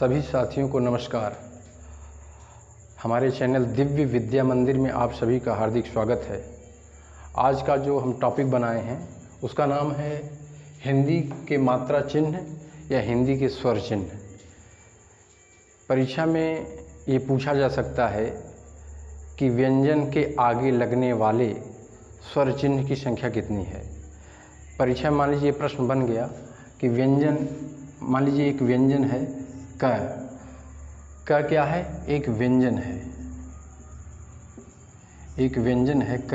सभी साथियों को नमस्कार। हमारे चैनल दिव्य विद्या मंदिर में आप सभी का हार्दिक स्वागत है। आज का जो हम टॉपिक बनाए हैं उसका नाम है हिंदी के मात्रा चिन्ह या हिंदी के स्वर चिन्ह। परीक्षा में ये पूछा जा सकता है कि व्यंजन के आगे लगने वाले स्वर चिन्ह की संख्या कितनी है। परीक्षा में मान लीजिए प्रश्न बन गया कि व्यंजन, मान लीजिए एक व्यंजन है क क्या है? एक व्यंजन है, एक व्यंजन है क।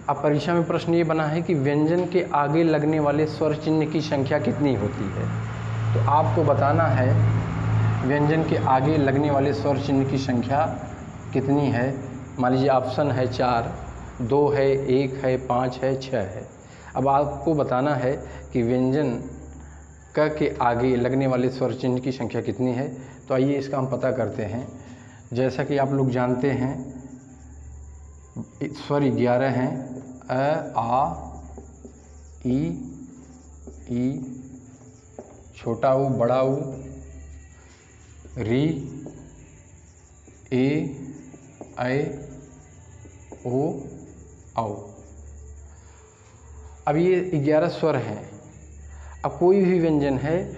अब परीक्षा में प्रश्न ये बना है कि व्यंजन के आगे लगने वाले स्वर चिन्ह की संख्या कितनी होती है। तो आपको बताना है व्यंजन के आगे लगने वाले स्वर चिन्ह की संख्या कितनी है। मान लीजिए ऑप्शन है 4, 2 है, 1 है, 5 है, 6 है। अब आपको बताना है कि व्यंजन क के आगे लगने वाले स्वर चिन्ह की संख्या कितनी है। तो आइए इसका हम पता करते हैं। जैसा कि आप लोग जानते हैं स्वर 11 हैं, अ, आ, ई, छोटा ऊ, बड़ा ऊ, री, ए, ऐ, ओ, औ। अब ये 11 स्वर हैं। अब कोई भी व्यंजन है,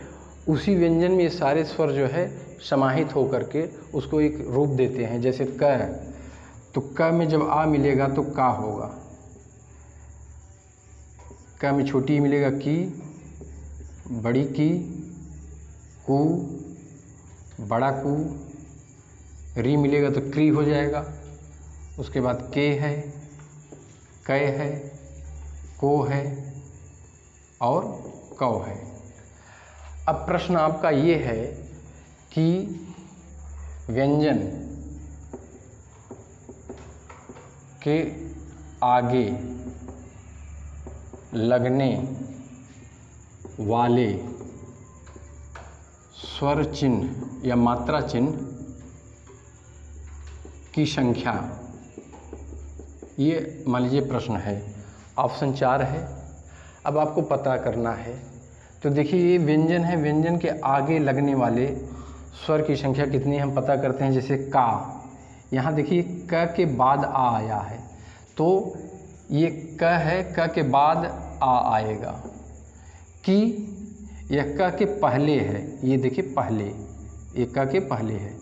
उसी व्यंजन में ये सारे स्वर जो है समाहित होकर के उसको एक रूप देते हैं। जैसे क, तो क में जब आ मिलेगा तो का होगा, क में छोटी मिलेगा की, बड़ी की, कू, बड़ा कू, री मिलेगा तो क्री हो जाएगा। उसके बाद के है, कै है, को है और कौ है। अब प्रश्न आपका ये है कि व्यंजन के आगे लगने वाले स्वर चिन्ह या मात्रा चिन्ह की संख्या, ये मान लीजिए प्रश्न है। ऑप्शन 4 है। अब आपको पता करना है। तो देखिए ये व्यंजन है, व्यंजन के आगे लगने वाले स्वर की संख्या कितनी है हम पता करते हैं। जैसे का, यहाँ देखिए क के बाद आ आया है, तो ये क है, क के बाद आ आएगा। की यह क के पहले है, ये देखिए पहले, ये क के पहले है,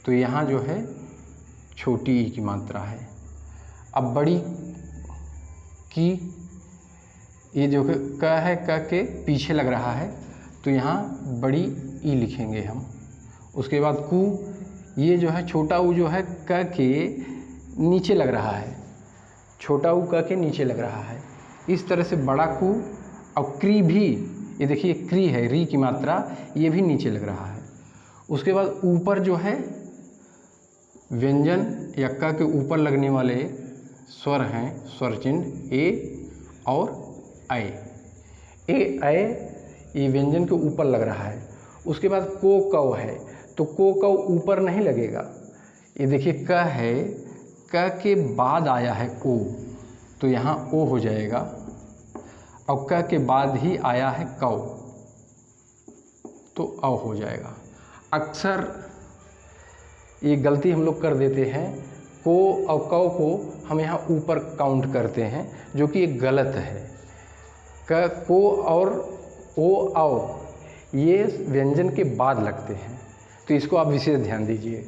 तो यहाँ जो है छोटी ई की मात्रा है। अब बड़ी की, ये जो क है, क के पीछे लग रहा है, तो यहाँ बड़ी ई लिखेंगे हम। उसके बाद कू, ये जो है छोटा ऊ जो है क के नीचे लग रहा है, छोटा ऊ क के नीचे लग रहा है। इस तरह से बड़ा कू और क्री भी, ये देखिए क्री है, री की मात्रा, ये भी नीचे लग रहा है। उसके बाद ऊपर जो है व्यंजन या क के ऊपर लगने वाले स्वर हैं, स्वर चिन्ह ए और ऐ। ए ऐ ये व्यंजन के ऊपर लग रहा है। उसके बाद को कौ है, तो को कौ ऊपर नहीं लगेगा। ये देखिए क है, क के बाद आया है ओ, तो यहाँ ओ हो जाएगा। और क के बाद ही आया है कौ, तो औ हो जाएगा। अक्सर ये गलती हम लोग कर देते हैं, को और कौ को हम यहाँ ऊपर काउंट करते हैं, जो कि एक गलत है। क, को और ओ, औ ये व्यंजन के बाद लगते हैं, तो इसको आप विशेष ध्यान दीजिए।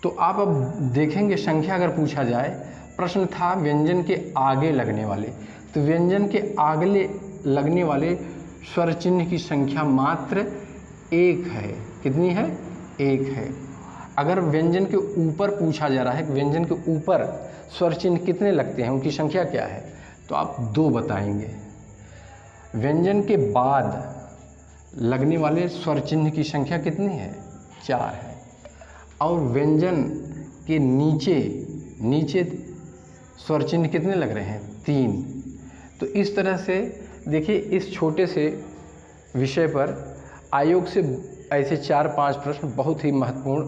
तो आप अब देखेंगे संख्या अगर पूछा जाए, प्रश्न था व्यंजन के आगे लगने वाले, तो व्यंजन के आगे लगने वाले स्वर चिन्ह की संख्या मात्र 1 है। कितनी है? 1 है। अगर व्यंजन के ऊपर पूछा जा रहा है, व्यंजन के ऊपर स्वर चिन्ह कितने लगते हैं, उनकी संख्या क्या है, तो आप 2 बताएंगे। व्यंजन के बाद लगने वाले स्वर चिन्ह की संख्या कितनी है? 4 है। और व्यंजन के नीचे स्वर चिन्ह कितने लग रहे हैं? 3। तो इस तरह से देखिए, इस छोटे से विषय पर आयोग से ऐसे 4-5 प्रश्न बहुत ही महत्वपूर्ण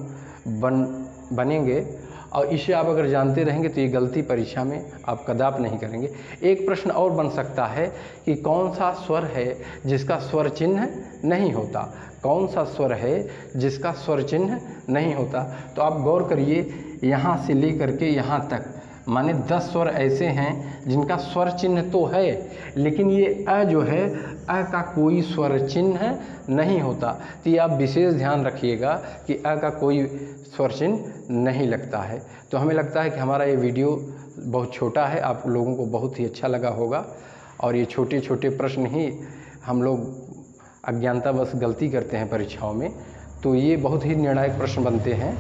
बनेंगे और इसे आप अगर जानते रहेंगे तो ये गलती परीक्षा में आप कदापि नहीं करेंगे। एक प्रश्न और बन सकता है कि कौन सा स्वर है जिसका स्वर चिन्ह नहीं होता, कौन सा स्वर है जिसका स्वर चिन्ह नहीं होता। तो आप गौर करिए, यहाँ से लेकर के यहाँ तक माने 10 स्वर ऐसे हैं जिनका स्वर चिन्ह तो है, लेकिन ये अ जो है, अ का कोई स्वर चिन्ह नहीं होता। तो ये आप विशेष ध्यान रखिएगा कि अ का कोई स्वर चिन्ह नहीं लगता है। तो हमें लगता है कि हमारा ये वीडियो बहुत छोटा है, आप लोगों को बहुत ही अच्छा लगा होगा। और ये छोटे छोटे प्रश्न ही हम लोग अज्ञानतावश गलती करते हैं परीक्षाओं में, तो ये बहुत ही निर्णायक प्रश्न बनते हैं।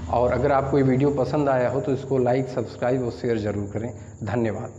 और अगर आपको ये वीडियो पसंद आया हो तो इसको लाइक, सब्सक्राइब और शेयर ज़रूर करें। धन्यवाद।